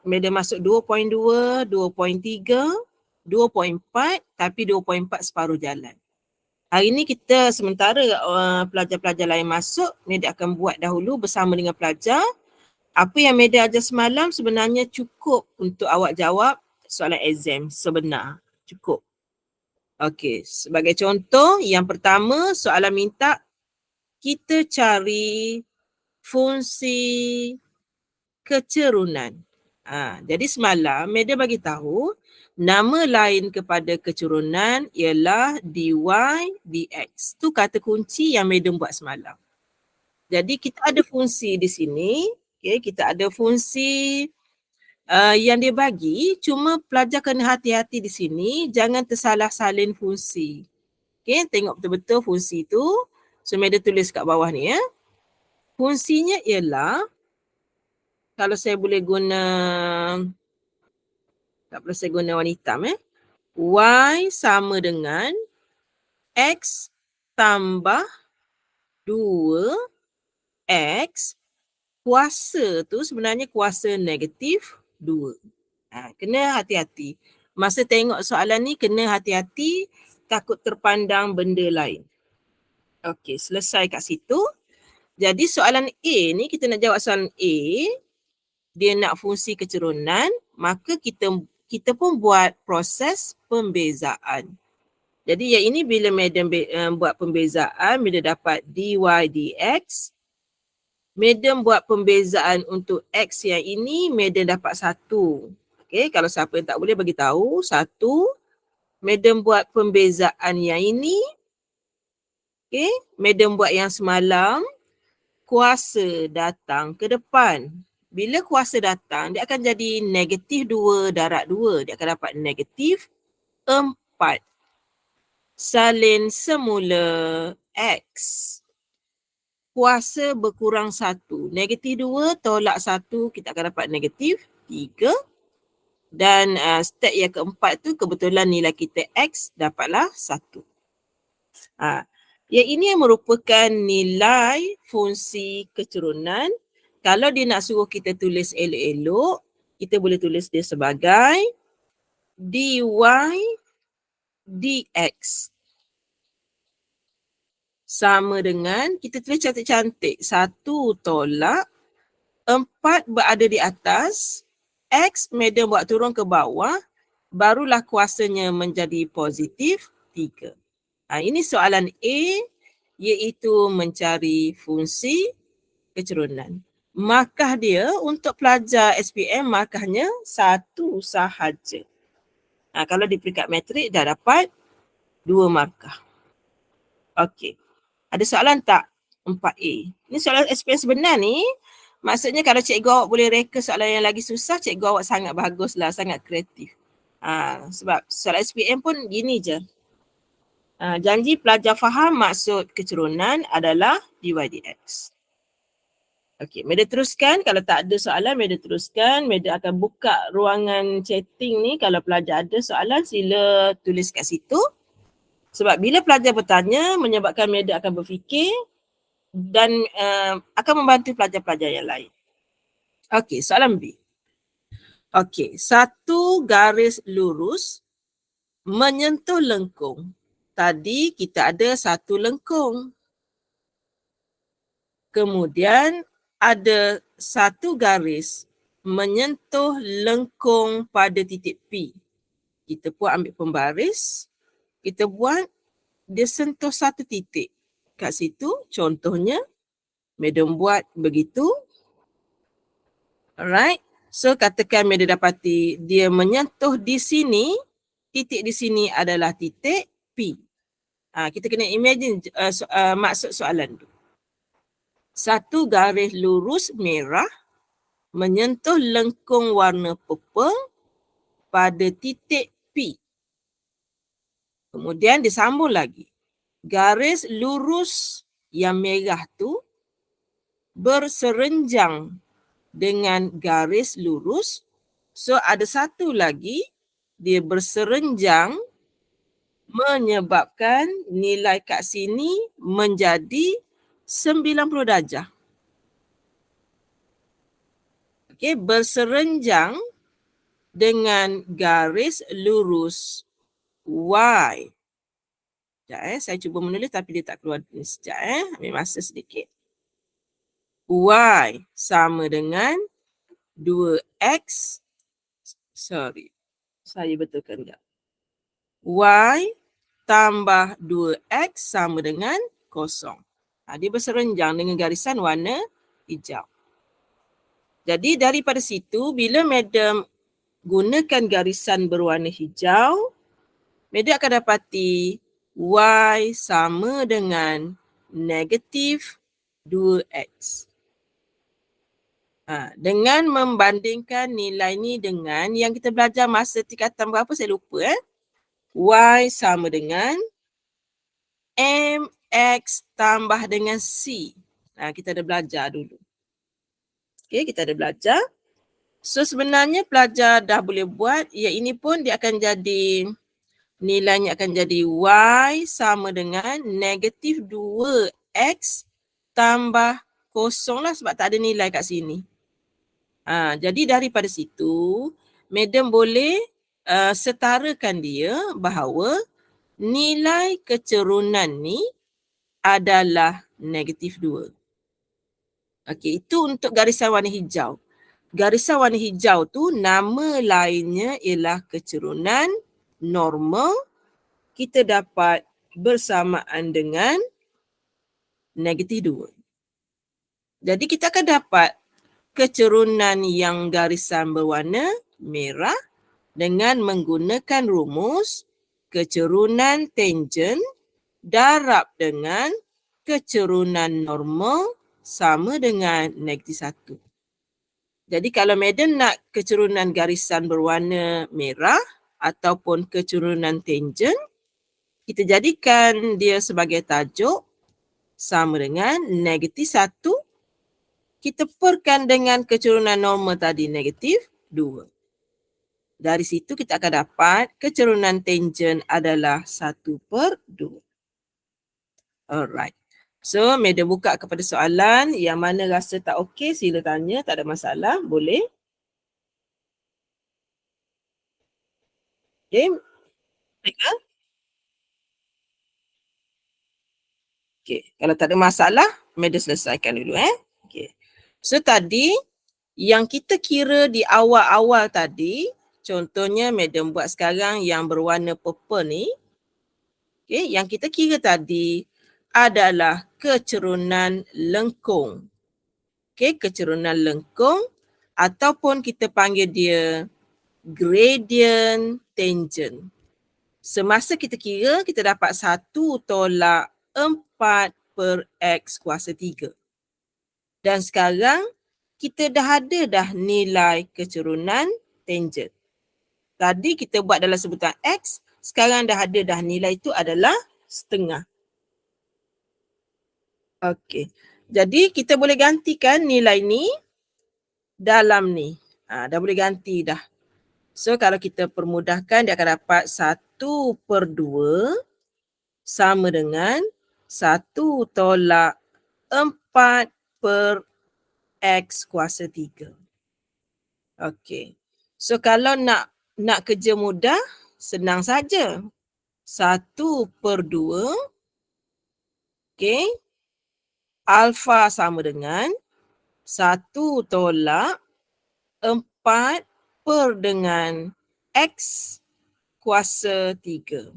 medan masuk 2.2, 2.3, 2.4 tapi 2.4 separuh jalan. Hari ni kita sementara pelajar-pelajar lain masuk, medan akan buat dahulu bersama dengan pelajar. Apa yang medan ajar semalam sebenarnya cukup untuk awak jawab soalan exam sebenar. Cukup. Okey, sebagai contoh, yang pertama soalan minta kita cari fungsi kecerunan. Jadi semalam medan bagi tahu nama lain kepada kecerunan ialah dy dx. Tu kata kunci yang medan buat semalam. Jadi kita ada fungsi di sini, okay, kita ada fungsi yang dia bagi, cuma pelajar kena hati-hati di sini, jangan tersalah salin fungsi. Okay, tengok betul-betul fungsi tu. So, medan tulis kat bawah ni ya. Fungsinya ialah, kalau saya boleh guna, tak perlu saya guna warna hitam y sama dengan x tambah 2x, kuasa tu sebenarnya kuasa negatif 2. Kena hati-hati. Masa tengok soalan ni kena hati-hati, takut terpandang benda lain. Okey, selesai kat situ. Jadi soalan A ni, kita nak jawab soalan A, dia nak fungsi kecerunan, maka kita pun buat proses pembezaan. Jadi yang ini bila medan buat pembezaan, bila dapat dy dx, medan buat pembezaan untuk x yang ini, medan dapat 1. Okay, kalau siapa yang tak boleh bagi tahu, 1. Medan buat pembezaan yang ini. Okay, medan buat yang semalam, kuasa datang ke depan. Bila kuasa datang, dia akan jadi negatif 2 darab 2. Dia akan dapat negatif 4. Salin semula x. Kuasa berkurang 1. Negatif 2 tolak 1, kita akan dapat negatif 3. Dan step yang keempat tu kebetulan nilai kita x dapatlah 1. Yang ini yang merupakan nilai fungsi kecerunan. Kalau dia nak suruh kita tulis elok-elok, kita boleh tulis dia sebagai dy dx. Sama dengan, kita tulis cantik-cantik, 1 tolak 4 berada di atas, x medan buat turun ke bawah, barulah kuasanya menjadi positif 3. Ini soalan A, iaitu mencari fungsi kecerunan. Markah dia untuk pelajar SPM, markahnya 1 sahaja. Kalau di peringkat matrik dah dapat 2 markah. Okey. Ada soalan tak? 4A. Ini soalan SPM sebenar ni. Maksudnya kalau cikgu awak boleh reka soalan yang lagi susah, cikgu awak sangat baguslah, sangat kreatif. Sebab soalan SPM pun gini je. Janji pelajar faham maksud kecerunan adalah dy dx. Okey, medan teruskan. Kalau tak ada soalan, medan teruskan. Medan akan buka ruangan chatting ni. Kalau pelajar ada soalan, sila tulis kat situ. Sebab bila pelajar bertanya, menyebabkan medan akan berfikir dan akan membantu pelajar-pelajar yang lain. Okey, soalan B. Okey, 1 garis lurus menyentuh lengkung. Tadi kita ada 1 lengkung. Kemudian ada 1 garis menyentuh lengkung pada titik P. Kita pun ambil pembaris. Kita buat, dia sentuh 1 titik. Kat situ contohnya, medan buat begitu. Alright. So katakan medan dapati dia menyentuh di sini. Titik di sini adalah titik P. Kita kena imagine maksud soalan tu. 1 garis lurus merah menyentuh lengkung warna purple pada titik P. Kemudian disambung lagi. Garis lurus yang merah tu berserenjang dengan garis lurus. So ada 1 lagi, dia berserenjang menyebabkan nilai kat sini menjadi 90 darjah. Okey, berserenjang dengan garis lurus Y. Sekejap saya cuba menulis tapi dia tak keluar ni sekejap ambil masa sedikit. Y sama dengan 2X, sorry, saya betulkan sekejap. Y tambah 2X sama dengan 0. Dia berserenjang dengan garisan warna hijau. Jadi daripada situ, bila madam gunakan garisan berwarna hijau, madam akan dapati Y sama dengan negatif 2X. Dengan membandingkan nilai ni dengan yang kita belajar masa tingkatan berapa saya lupa. Y sama dengan MX tambah dengan C. Kita ada belajar dulu. Okay, kita ada belajar. So sebenarnya pelajar dah boleh buat. Ya, ini pun dia akan jadi, nilainya akan jadi Y sama dengan negatif 2X tambah 0 lah sebab tak ada nilai kat sini. Jadi daripada situ, madam boleh setarakan dia bahawa nilai kecerunan ni adalah negatif 2. Okey, itu untuk garisan warna hijau. Garisan warna hijau tu nama lainnya ialah kecerunan normal kita dapat bersamaan dengan negatif 2. Jadi kita akan dapat kecerunan yang garisan berwarna merah dengan menggunakan rumus kecerunan tangen darab dengan kecerunan normal sama dengan negatif 1. Jadi kalau madam nak kecerunan garisan berwarna merah ataupun kecerunan tangen, kita jadikan dia sebagai tajuk sama dengan negatif 1. Kita perkan dengan kecerunan normal tadi negatif 2. Dari situ kita akan dapat kecerunan tangen adalah 1/2. Alright. So, madam buka kepada soalan yang mana rasa tak okey, sila tanya, tak ada masalah, boleh. Okay. Baiklah. Okay. Kalau tak ada masalah, madam selesaikan dulu. Okay. So, tadi yang kita kira di awal-awal tadi, contohnya madam buat sekarang yang berwarna purple ni. Okay. Yang kita kira tadi adalah kecerunan lengkung. Okay, kecerunan lengkung ataupun kita panggil dia gradient tangen. Semasa kita kira, kita dapat 1/4/X kuasa 3. Dan sekarang, kita dah ada dah nilai kecerunan tangen. Tadi kita buat dalam sebutan X, sekarang dah ada dah nilai itu adalah setengah. Okey. Jadi kita boleh gantikan nilai ni dalam ni. Dah boleh ganti dah. So kalau kita permudahkan dia akan dapat 1/2 sama dengan 1/4/X kuasa 3. Okey. So kalau nak kerja mudah, senang saja. 1/2, okey. Alfa sama dengan 1/4 dengan X kuasa 3.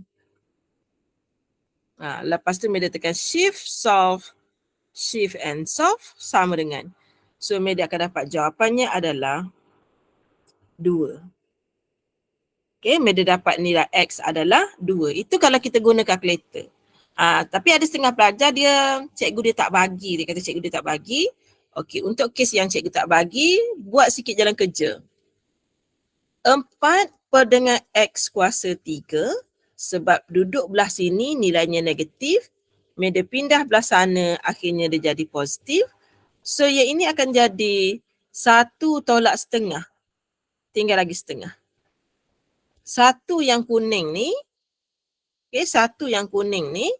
Lepas tu media tekan shift, solve, shift and solve sama dengan. So media akan dapat jawapannya adalah 2. Okay, media dapat nilai X adalah 2. Itu kalau kita guna kalkulator. Tapi ada setengah pelajar cikgu dia tak bagi. Dia kata cikgu dia tak bagi. Okey, untuk kes yang cikgu tak bagi, buat sikit jalan kerja. 4 dengan X kuasa 3 sebab duduk belah sini nilainya negatif. Media pindah belah sana akhirnya dia jadi positif. So yang ini akan jadi 1/2. Tinggal lagi setengah. 1 yang kuning ni, okay, 1 yang kuning ni,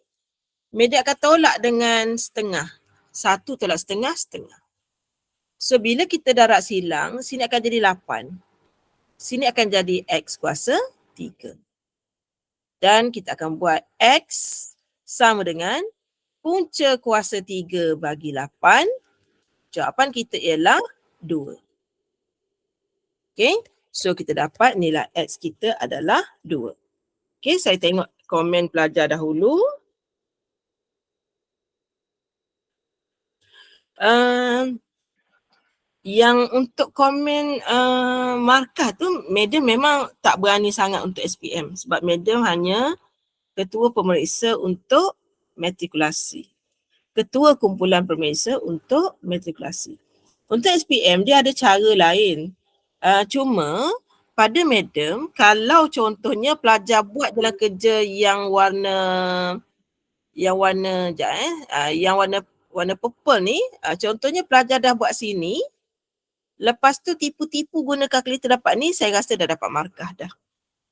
media akan tolak dengan setengah. 1 tolak setengah, setengah. So bila kita darab silang, sini akan jadi 8. Sini akan jadi X kuasa 3. Dan kita akan buat X sama dengan punca kuasa 3 bagi 8. Jawapan kita ialah 2. Okay, so kita dapat nilai X kita adalah 2. Okay, saya tengok komen pelajar dahulu. Yang untuk komen markah tu, madam memang tak berani sangat untuk SPM sebab madam hanya ketua pemeriksa untuk matrikulasi. Ketua kumpulan pemeriksa untuk matrikulasi. Untuk SPM dia ada cara lain. Cuma pada madam, kalau contohnya pelajar buat dalam kerja yang warna warna purple ni, contohnya pelajar dah buat sini, lepas tu tipu-tipu guna kalkulator dapat ni, saya rasa dah dapat markah dah.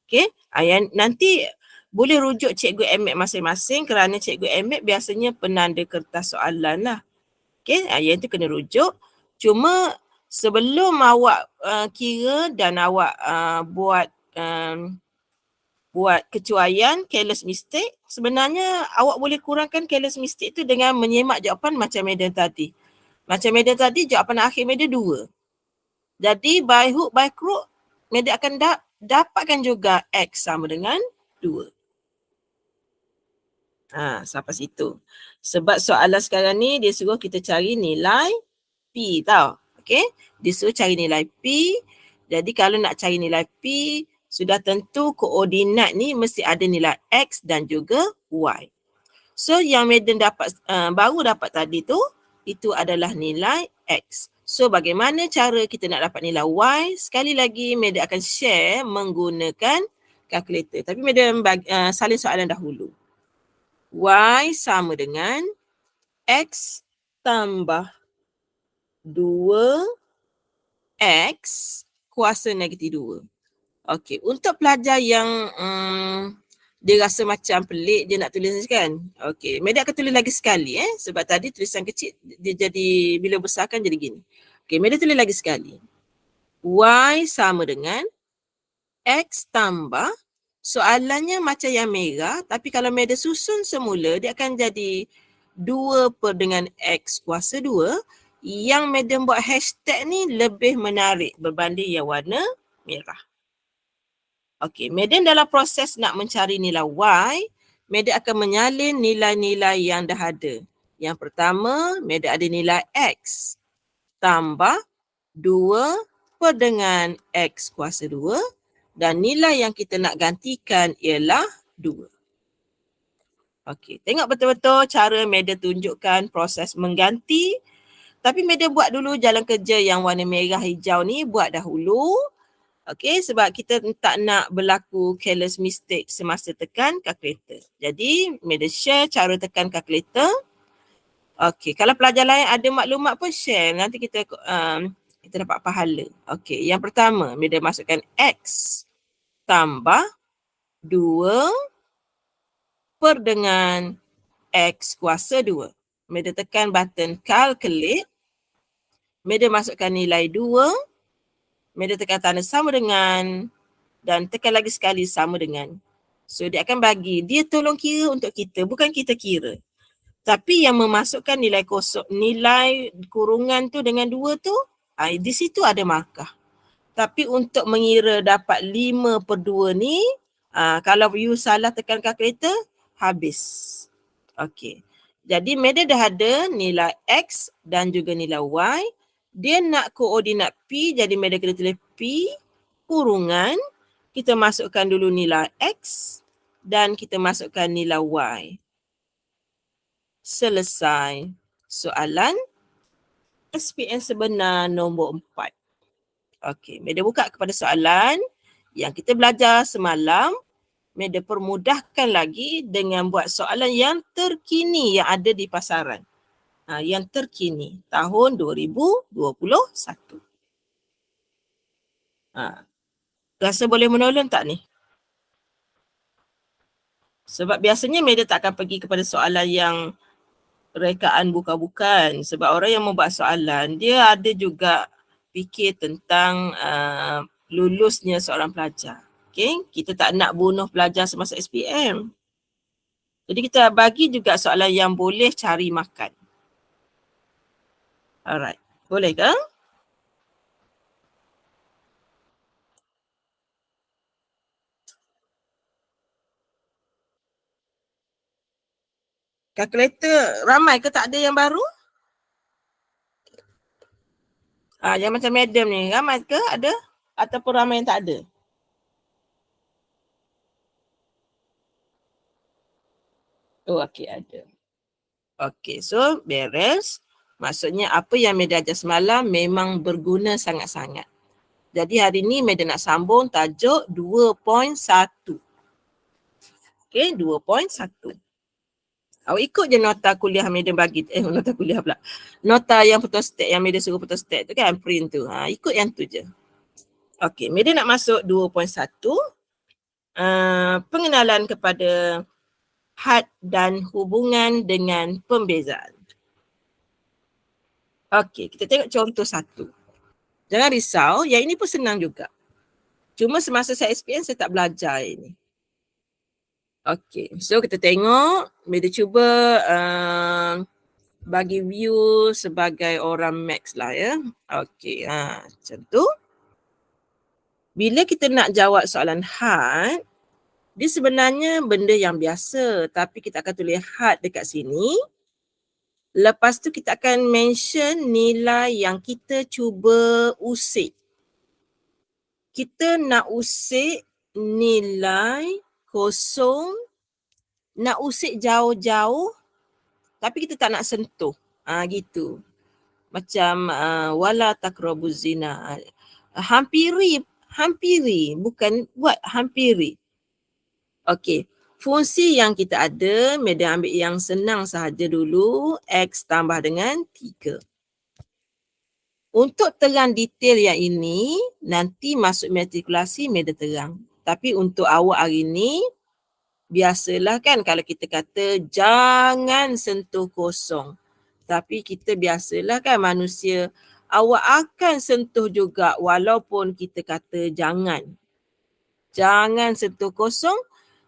Okey, yang nanti boleh rujuk cikgu MAT masing-masing kerana cikgu MAT biasanya penanda kertas soalan lah. Okey, yang tu kena rujuk. Cuma sebelum awak kira dan awak buat kecuaian careless mistake, sebenarnya awak boleh kurangkan careless mistake tu dengan menyemak jawapan macam madam tadi. Macam madam tadi, jawapan akhir madam 2. Jadi by hook by crook, madam akan dapatkan juga X sama dengan 2. Sampai situ. Sebab soalan sekarang ni dia suruh kita cari nilai P tau. Okay, dia suruh cari nilai P. Jadi kalau nak cari nilai P, sudah tentu koordinat ni mesti ada nilai X dan juga Y. So yang madam dapat baru dapat tadi tu, itu adalah nilai X. So bagaimana cara kita nak dapat nilai Y? Sekali lagi madam akan share menggunakan kalkulator. Tapi madam salin soalan dahulu. Y sama dengan X tambah 2X kuasa negatif 2. Okey, untuk pelajar yang dia rasa macam pelik dia nak tulis kan. Okey, madam akan tulis lagi sekali sebab tadi tulisan kecil dia jadi bila besarkan jadi gini. Okey, madam tulis lagi sekali. Y sama dengan X tambah, soalannya macam yang merah tapi kalau madam susun semula dia akan jadi 2 per dengan X kuasa 2. Yang madam buat hashtag ni lebih menarik berbanding yang warna merah. Okey, madam dalam proses nak mencari nilai Y, madam akan menyalin nilai-nilai yang dah ada. Yang pertama, madam ada nilai X tambah 2 per dengan X kuasa 2 dan nilai yang kita nak gantikan ialah 2. Okey, tengok betul-betul cara madam tunjukkan proses mengganti. Tapi madam buat dulu jalan kerja yang warna merah hijau ni, buat dahulu. Okey, sebab kita tak nak berlaku careless mistake semasa tekan kalkulator. Jadi, madam share cara tekan kalkulator. Okey, kalau pelajar lain ada maklumat pun share. Nanti kita dapat pahala. Okey, yang pertama, madam masukkan X tambah 2 per dengan X kuasa 2. Madam tekan button calculate. Madam masukkan nilai 2. Madam tekan tanda sama dengan dan tekan lagi sekali sama dengan. So dia akan bagi, dia tolong kira untuk kita, bukan kita kira. Tapi yang memasukkan nilai kosong, nilai kurungan tu dengan 2 tu, di situ ada markah. Tapi untuk mengira dapat 5 per 2 ni, kalau you salah tekan kalkulator, habis. Okey. Jadi madam dah ada nilai X dan juga nilai Y. Dia nak koordinat P, jadi madam kena tulis P kurungan. Kita masukkan dulu nilai X dan kita masukkan nilai Y. Selesai soalan SPM sebenar nombor 4. Okey, madam buka kepada soalan yang kita belajar semalam. Madam permudahkan lagi dengan buat soalan yang terkini yang ada di pasaran. Yang terkini tahun 2021. Rasa boleh menolong tak ni? Sebab biasanya madam tak akan pergi kepada soalan yang rekaan bukan-bukan. Sebab orang yang membuat soalan, dia ada juga fikir tentang lulusnya seorang pelajar. Okay? Kita tak nak bunuh pelajar semasa SPM. Jadi kita bagi juga soalan yang boleh cari makan. Alright. Boleh ke? Kalkulator ramai ke tak ada yang baru? Yang macam medium ni, ramai ke ada? Ataupun ramai yang tak ada? Oh, okey, ada. Okey, so beres. Maksudnya apa yang Media ajar semalam memang berguna sangat-sangat. Jadi hari ni Media nak sambung tajuk 2.1. Okey, 2.1. Awak ikut je nota kuliah Media bagi. Nota kuliah pula. Nota yang photostat, yang Media suruh photostat tu kan, print tu. Ikut yang tu je. Okey, Media nak masuk 2.1. Pengenalan kepada had dan hubungan dengan pembezaan. Okey, kita tengok contoh satu. Jangan risau, yang ini pun senang juga. Cuma semasa saya SPM, saya tak belajar ini. Okey, so kita tengok, Media cuba bagi view sebagai orang max lah ya. Okey, macam tu. Bila kita nak jawab soalan had, dia sebenarnya benda yang biasa, tapi kita akan tulis had dekat sini. Lepas tu kita akan mention nilai yang kita cuba usik. Kita nak usik nilai kosong, nak usik jauh-jauh, tapi kita tak nak sentuh. Gitu. Macam wala taqrabuz zina. Hampiri, bukan buat hampiri. Okey. Fungsi yang kita ada, Media ambil yang senang sahaja dulu, X tambah dengan 3. Untuk terang detail yang ini, nanti masuk matrikulasi Media terang. Tapi untuk awak hari ni, biasalah kan kalau kita kata jangan sentuh kosong. Tapi kita biasalah kan manusia, awak akan sentuh juga walaupun kita kata jangan. Jangan sentuh kosong.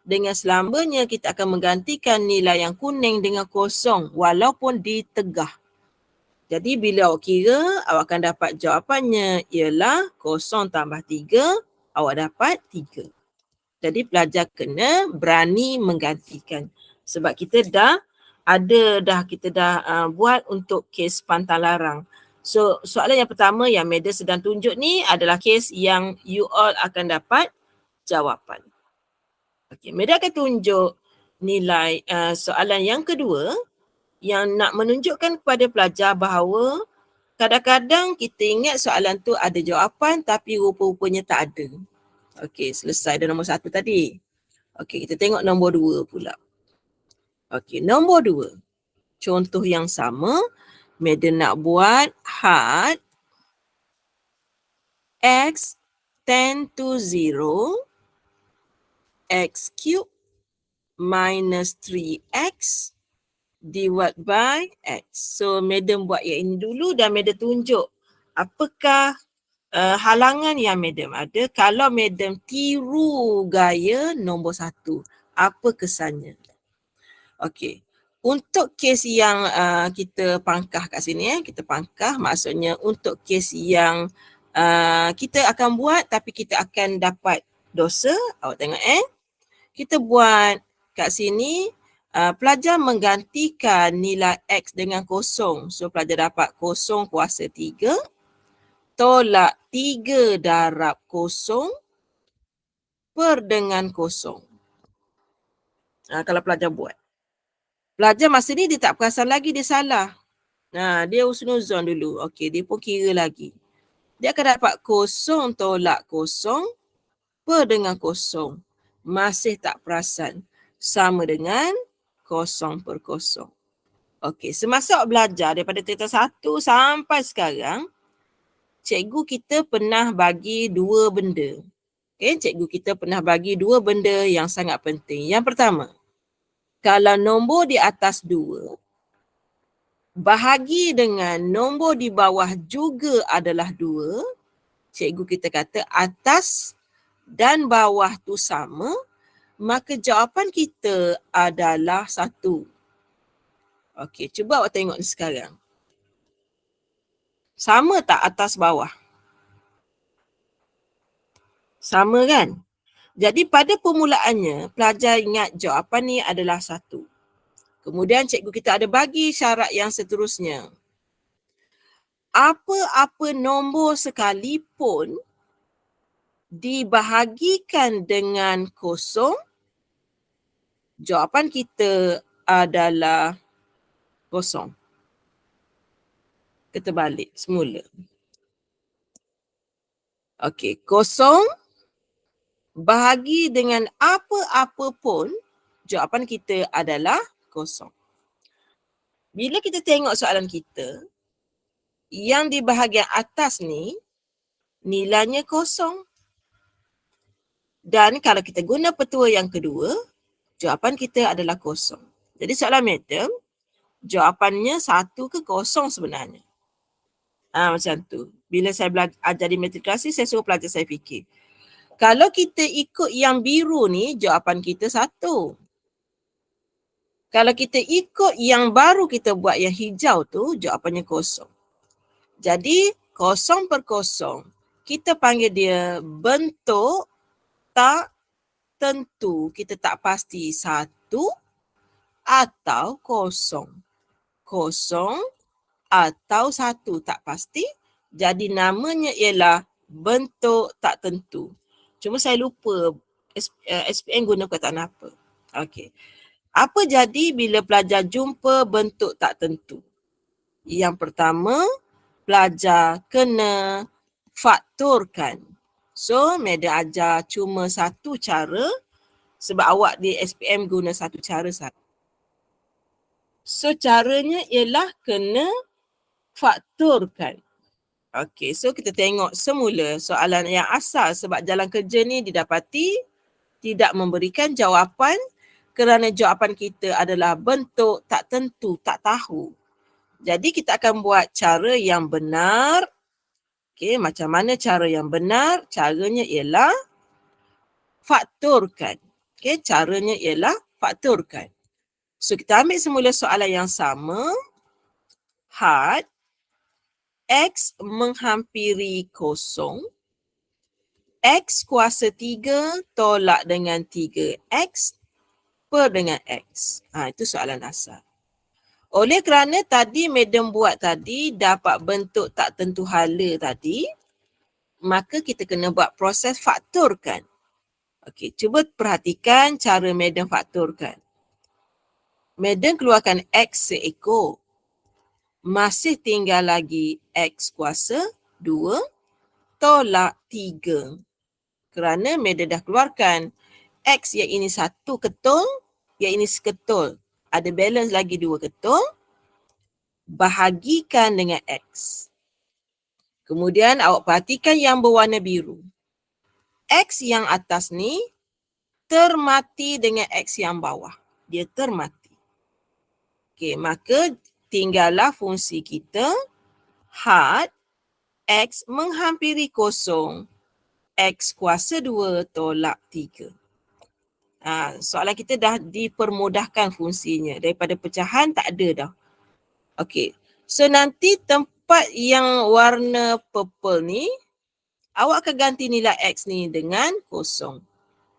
Dengan selamanya kita akan menggantikan nilai yang kuning dengan kosong walaupun ditegah. Jadi bila awak kira, awak akan dapat jawapannya ialah 0 tambah 3, awak dapat 3. Jadi pelajar kena berani menggantikan. Sebab kita dah buat untuk kes pantang larang. So soalan yang pertama yang Media sedang tunjuk ni adalah kes yang you all akan dapat jawapan. Okey, Media akan tunjuk nilai soalan yang kedua yang nak menunjukkan kepada pelajar bahawa kadang-kadang kita ingat soalan tu ada jawapan tapi rupa-rupanya tak ada. Okey, selesai dah nombor 1 tadi. Okey, kita tengok nombor 2 pula. Okey, nombor 2. Contoh yang sama, Media nak buat had x tend to 0 x cube minus 3x divided by x. So Media buat yang ini dulu dan Media tunjuk apakah halangan yang Media ada kalau Media tiru gaya nombor 1. Apa kesannya? Okey. Untuk kes yang kita pangkah kat sini, kita pangkah maksudnya untuk kes yang kita akan buat tapi kita akan dapat dosa. Awak tengok kita buat kat sini, pelajar menggantikan nilai X dengan kosong. So pelajar dapat kosong kuasa 3 tolak 3 darab kosong per dengan kosong. Kalau pelajar buat. Pelajar masa ni dia tak perasan lagi dia salah. Dia husnuzon dulu. Okey, dia pun kira lagi. Dia akan dapat kosong tolak kosong per dengan kosong. Masih tak perasan. Sama dengan kosong per kosong. Okey, semasa awak belajar daripada tingkatan 1 sampai sekarang, cikgu kita pernah bagi 2 benda. Cikgu kita pernah bagi 2 benda yang sangat penting. Yang pertama, kalau nombor di atas 2, bahagi dengan nombor di bawah juga adalah 2, cikgu kita kata atas dan bawah tu sama, maka jawapan kita adalah 1. Okey, cuba awak tengok ni sekarang. Sama tak atas bawah? Sama kan? Jadi pada permulaannya, pelajar ingat jawapan ni adalah 1. Kemudian cikgu kita ada bagi syarat yang seterusnya. Apa-apa nombor sekalipun dibahagikan dengan 0, jawapan kita adalah 0. Kita balik semula. Okey, 0 bahagi dengan apa-apa pun, jawapan kita adalah 0. Bila kita tengok soalan kita, yang di bahagian atas ni, nilainya 0. Dan kalau kita guna petua yang kedua, jawapan kita adalah 0. Jadi soalan midterm, jawapannya 1 ke 0 sebenarnya. Macam tu. Bila saya ajar di matrikulasi, saya suruh pelajar saya fikir. Kalau kita ikut yang biru ni, jawapan kita 1. Kalau kita ikut yang baru kita buat yang hijau tu, jawapannya 0. Jadi 0 per 0, kita panggil dia bentuk tak tentu. Kita tak pasti 1 atau 0. 0 atau 1 tak pasti. Jadi namanya ialah bentuk tak tentu. Cuma saya lupa SPM guna perkataan apa. Okey. Apa jadi bila pelajar jumpa bentuk tak tentu? Yang pertama, pelajar kena faktorkan. So, Madam ajar cuma satu cara sebab awak di SPM guna satu cara sahaja. So, caranya ialah kena faktorkan. Okey, so kita tengok semula soalan yang asal sebab jalan kerja ni didapati tidak memberikan jawapan kerana jawapan kita adalah bentuk tak tentu, tak tahu. Jadi kita akan buat cara yang benar. Okey, macam mana cara yang benar? Caranya ialah faktorkan. Okey, caranya ialah faktorkan. So kita ambil semula soalan yang sama. Had X menghampiri 0. X kuasa 3 tolak dengan 3X per dengan X. Itu soalan asal. Oleh kerana tadi Madam buat tadi dapat bentuk tak tentu hala tadi, maka kita kena buat proses faktorkan. Okey, cuba perhatikan cara Madam faktorkan. Madam keluarkan X seekor. Masih tinggal lagi X kuasa 2 tolak 3. Kerana Madam dah keluarkan X yang ini 1 ketul, yang ini seketul. Ada balance lagi 2 ketul. Bahagikan dengan X. Kemudian awak perhatikan yang berwarna biru. X yang atas ni termati dengan X yang bawah. Dia termati. Okey, maka tinggallah fungsi kita had X menghampiri 0, X kuasa 2 tolak 3. Soalan kita dah dipermudahkan fungsinya. Daripada pecahan tak ada dah. Okey, so nanti tempat yang warna purple ni, awak akan ganti nilai X ni dengan 0.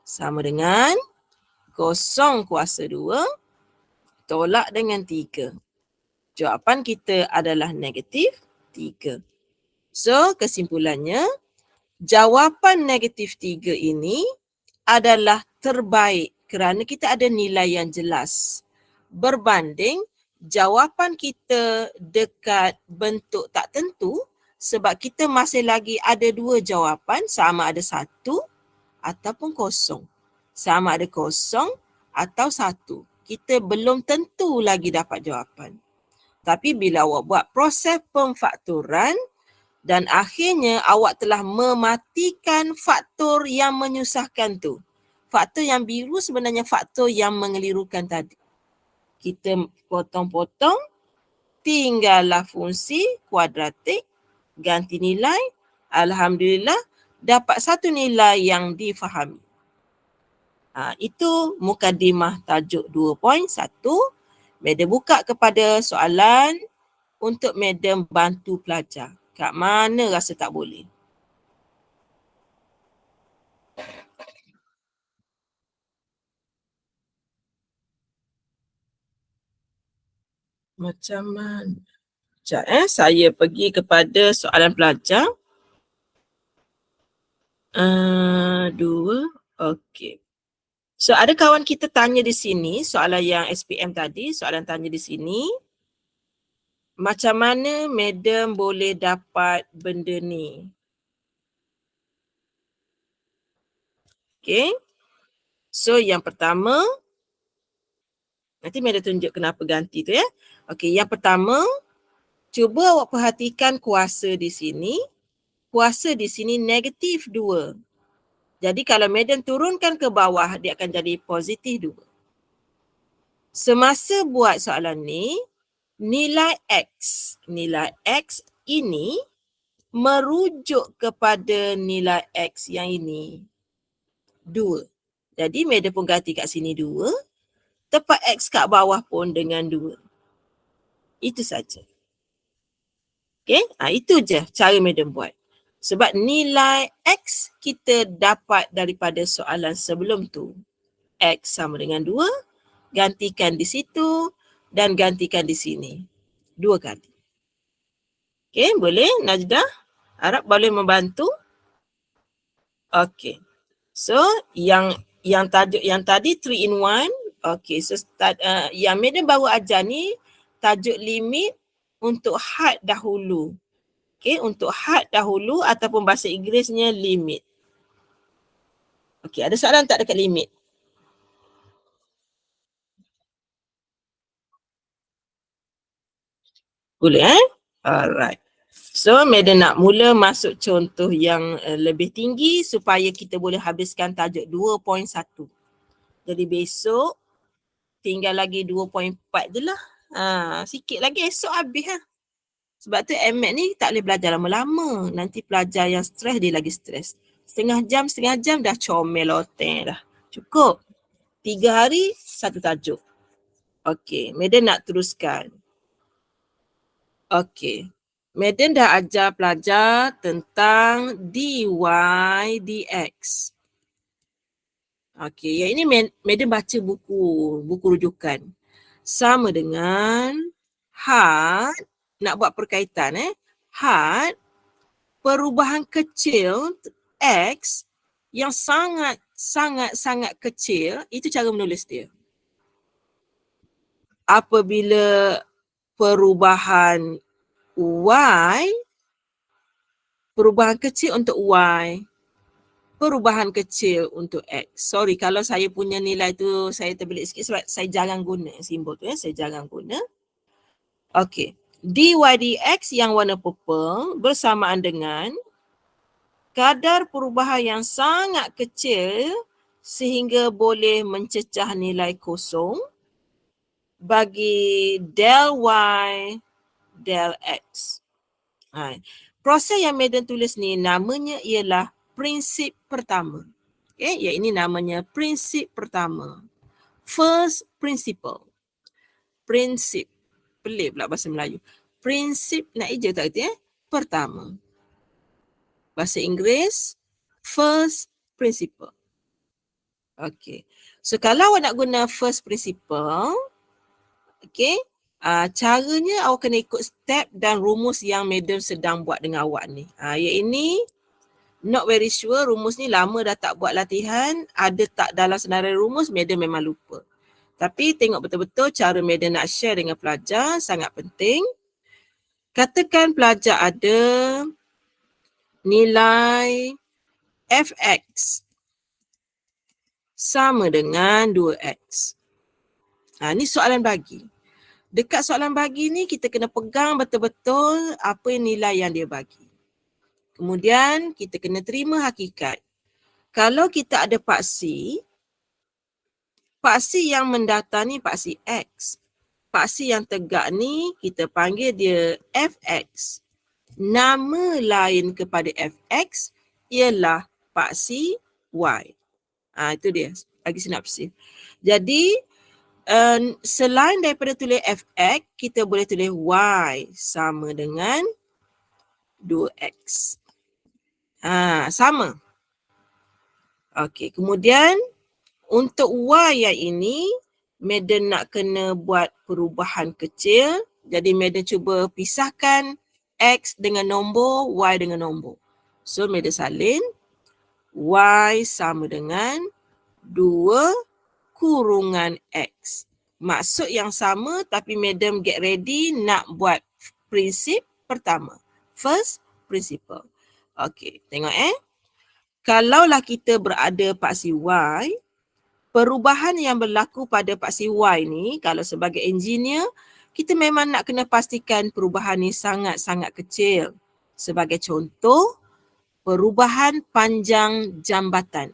Sama dengan 0 kuasa 2 tolak dengan 3. Jawapan kita adalah negatif 3. So, kesimpulannya, jawapan negatif 3 ini adalah terbaik kerana kita ada nilai yang jelas berbanding jawapan kita dekat bentuk tak tentu sebab kita masih lagi ada 2 jawapan, sama ada 1 ataupun 0. Sama ada 0 atau 1. Kita belum tentu lagi dapat jawapan. Tapi bila awak buat proses pemfaktoran dan akhirnya awak telah mematikan faktor yang menyusahkan tu. Faktor yang biru sebenarnya faktor yang mengelirukan tadi. Kita potong-potong tinggallah fungsi kuadratik, ganti nilai, alhamdulillah dapat satu nilai yang difahami. Itu mukadimah tajuk 2.1. Madam buka kepada soalan untuk madam bantu pelajar. Kat mana rasa tak boleh? Macam mana? Sekejap saya pergi kepada soalan pelajar. Dua. Okey. So ada kawan kita tanya di sini, soalan yang SPM tadi, soalan tanya di sini. Macam mana madam boleh dapat benda ni? Okay. So yang pertama, nanti madam tunjuk kenapa ganti tu ya. Okay, yang pertama, cuba awak perhatikan kuasa di sini. Kuasa di sini negatif 2. Jadi kalau madam turunkan ke bawah, dia akan jadi positif 2. Semasa buat soalan ni, nilai X ini merujuk kepada nilai X yang ini. 2. Jadi madam pun ganti kat sini 2. Tepat X kat bawah pun dengan 2. Itu saja. Okay, itu je cara madam buat. Sebab nilai X kita dapat daripada soalan sebelum tu. X sama dengan 2, gantikan di situ dan gantikan di sini. 2 kali. Okay, boleh Najdah? Harap boleh membantu. Okay. So, yang tajuk yang tadi 3 in 1. Okay, so yang madam baru ajar ni tajuk limit untuk had dahulu. Okay, untuk had dahulu ataupun bahasa Inggerisnya limit. Okay, ada soalan tak dekat limit? Boleh Alright. So, madam nak mula masuk contoh yang lebih tinggi supaya kita boleh habiskan tajuk 2.1. Jadi besok tinggal lagi 2.4 je lah. Sikit lagi esok habis Sebab tu MMAT ni tak boleh belajar lama-lama. Nanti pelajar yang stres dia lagi stres. Setengah jam dah comel loteng dah. Cukup. 3 hari, 1 tajuk. Okey, madam nak teruskan. Okey. Madam dah ajar pelajar tentang dy dx. Okey, yang ini madam baca buku rujukan. Sama dengan had, nak buat perkaitan had perubahan kecil X yang sangat kecil, itu cara menulis dia. Apabila perubahan Y, perubahan kecil untuk Y, perubahan kecil untuk X. Sorry kalau saya punya nilai tu saya terbelit sikit sebab saya jarang guna simbol tu saya jarang guna. Okey. dy dx yang warna purple bersamaan dengan kadar perubahan yang sangat kecil sehingga boleh mencecah nilai kosong bagi del y del x. Proses yang madam tulis ni namanya ialah prinsip pertama. Okay, ya ini namanya prinsip pertama. First principle. Prinsip. Pelik pula bahasa Melayu. Prinsip nak hijau tak kata Pertama. Bahasa Inggeris, first principle. Okay. So kalau awak nak guna first principle, okay, caranya awak kena ikut step dan rumus yang madam sedang buat dengan awak ni. Yang ini not very sure, rumus ni lama dah tak buat latihan, ada tak dalam senarai rumus, madam memang lupa. Tapi tengok betul-betul cara madam nak share dengan pelajar, sangat penting. Katakan pelajar ada nilai fx sama dengan 2x. Ni soalan bagi. Dekat soalan bagi ni kita kena pegang betul-betul apa nilai yang dia bagi. Kemudian kita kena terima hakikat. Kalau kita ada paksi yang mendata ni paksi X. paksi yang tegak ni kita panggil dia fx. Nama lain kepada fx ialah paksi y. Itu dia, bagi sinopsis. Jadi selain daripada tulis fx, kita boleh tulis y sama dengan 2x. Sama. Okey, kemudian untuk y yang ini, Madam nak kena buat perubahan kecil. Jadi Madam cuba pisahkan x dengan nombor, y dengan nombor. So Madam salin y sama dengan 2 kurungan x. Maksud yang sama tapi Madam get ready nak buat prinsip pertama. First principle. Okey, tengok Kalaulah kita berada paksi y, perubahan yang berlaku pada paksi y ni, kalau sebagai engineer, kita memang nak kena pastikan perubahan ni sangat-sangat kecil. Sebagai contoh, perubahan panjang jambatan.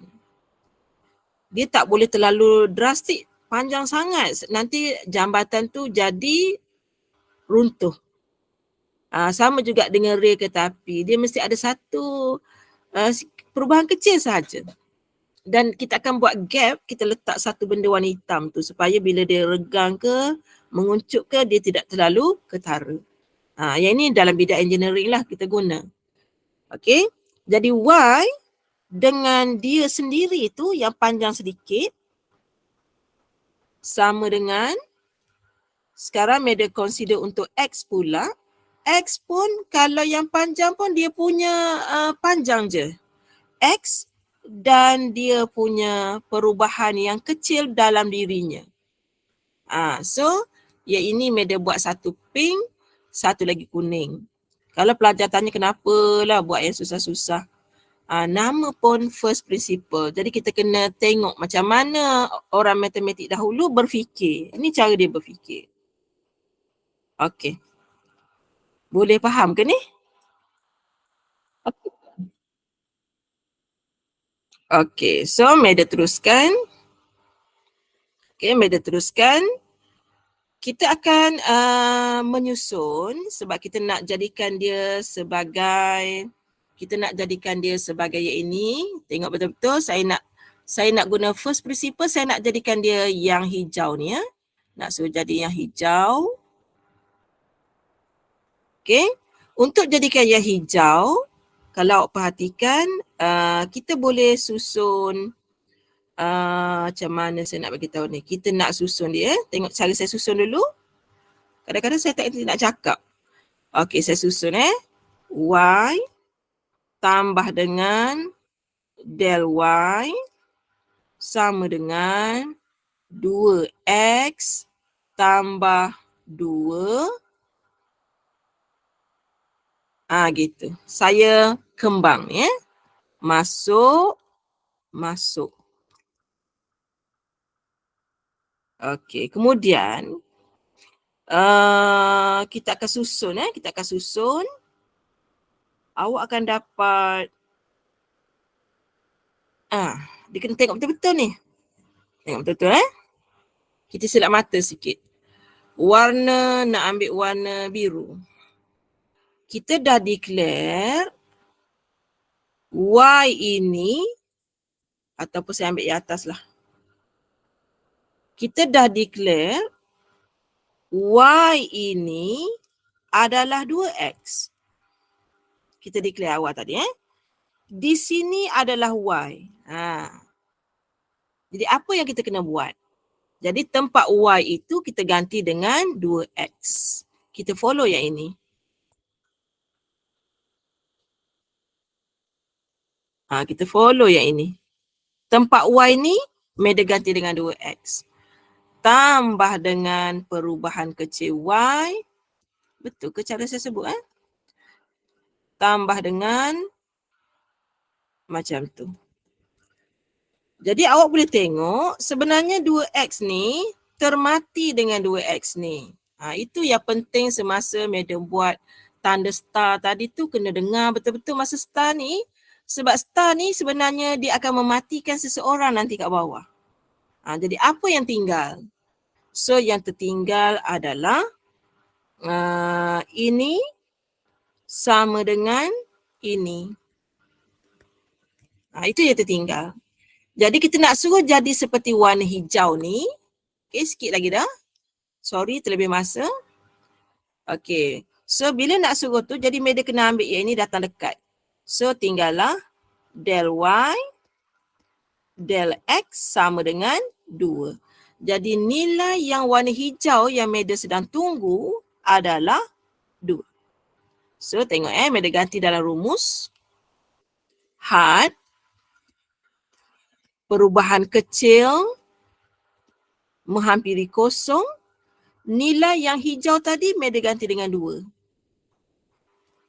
Dia tak boleh terlalu drastik, panjang sangat. Nanti jambatan tu jadi runtuh. Sama juga dengan rel kereta api. Dia mesti ada satu perubahan kecil sahaja. Dan kita akan buat gap, kita letak satu benda warna hitam tu supaya bila dia regang ke, menguncup ke, dia tidak terlalu ketara. Yang ini dalam bidang engineering lah kita guna. Okey, jadi Y dengan dia sendiri tu yang panjang sedikit sama dengan, sekarang Madam consider untuk X pula. X pun kalau yang panjang pun dia punya panjang je. X dan dia punya perubahan yang kecil dalam dirinya. So, yang ini Madam buat satu pink, satu lagi kuning. Kalau pelajar tanya kenapa lah buat yang susah-susah. Nama pun first principle. Jadi kita kena tengok macam mana orang matematik dahulu berfikir. Ini cara dia berfikir. Okey. Boleh faham ke ni? Okey, so Madam teruskan. Madam teruskan. Kita akan menyusun sebab kita nak jadikan dia sebagai yang ini. Tengok betul-betul saya nak guna first principle, saya nak jadikan dia yang hijau ni Nak suruh jadi yang hijau. Okey. Untuk jadikan yang hijau, kalau awak perhatikan, kita boleh susun macam mana saya nak bagi tahu ni. Kita nak susun dia. Tengok cara saya susun dulu. Kadang-kadang saya tak nak cakap. Okey, saya susun Y tambah dengan del Y sama dengan 2X tambah 2. Gitu. Saya kembang Masuk. Okey, kemudian kita akan susun. Awak akan dapat dia kena tengok betul-betul ni. Tengok betul-betul Kita silap mata sikit. Nak ambil warna biru. Kita dah declare Y ini, ataupun saya ambil yang atas lah. Kita dah declare Y ini adalah 2X. Kita declare awal tadi Di sini adalah Y. Jadi apa yang kita kena buat? Jadi tempat Y itu kita ganti dengan 2X. Kita follow yang ini. Kita follow yang ini. Tempat Y ni, Madam ganti dengan 2X. Tambah dengan perubahan kecil Y. Betul ke cara saya sebut? Tambah dengan macam tu. Jadi awak boleh tengok sebenarnya 2X ni termati dengan 2X ni. Itu yang penting semasa Madam buat tanda star tadi tu, kena dengar betul-betul masa star ni. Sebab star ni sebenarnya dia akan mematikan seseorang nanti kat bawah. Jadi apa yang tinggal? So yang tertinggal adalah ini sama dengan ini. Itu yang tertinggal. Jadi kita nak suruh jadi seperti warna hijau ni. Okay, sikit lagi dah. Sorry, terlebih masa. Okay. So, bila nak suruh tu, jadi media kena ambil yang ini datang dekat. So, tinggallah del Y, del X sama dengan 2. Jadi, nilai yang warna hijau yang media sedang tunggu adalah 2. So, tengok media ganti dalam rumus. Had, perubahan kecil, menghampiri kosong, nilai yang hijau tadi media ganti dengan 2.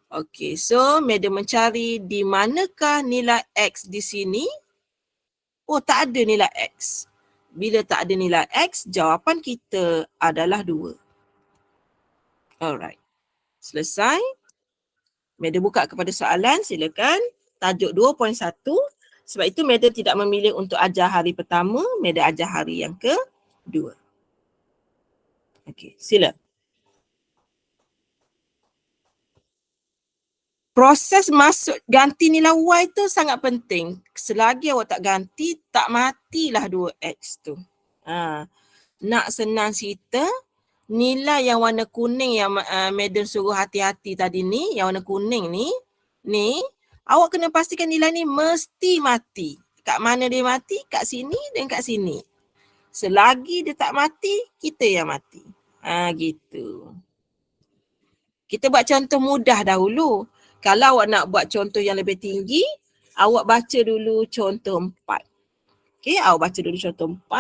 Okey, so media mencari di manakah nilai X di sini. Oh, tak ada nilai X. Bila tak ada nilai X, jawapan kita adalah 2. Alright. Selesai. Media buka kepada soalan, silakan. Tajuk 2.1. Sebab itu media tidak memilih untuk ajar hari pertama, media ajar hari yang kedua. Okey, sila. Proses masuk ganti nilai Y tu sangat penting. Selagi awak tak ganti, tak matilah 2X tu. Nak senang cerita, nilai yang warna kuning yang Madam suruh hati-hati tadi ni, yang warna kuning ni, awak kena pastikan nilai ni mesti mati. Kat mana dia mati? Kat sini dan kat sini. Selagi dia tak mati, kita yang mati. Gitu. Kita buat contoh mudah dahulu. Kalau awak nak buat contoh yang lebih tinggi, awak baca dulu contoh 4. Okey, awak baca dulu contoh 4.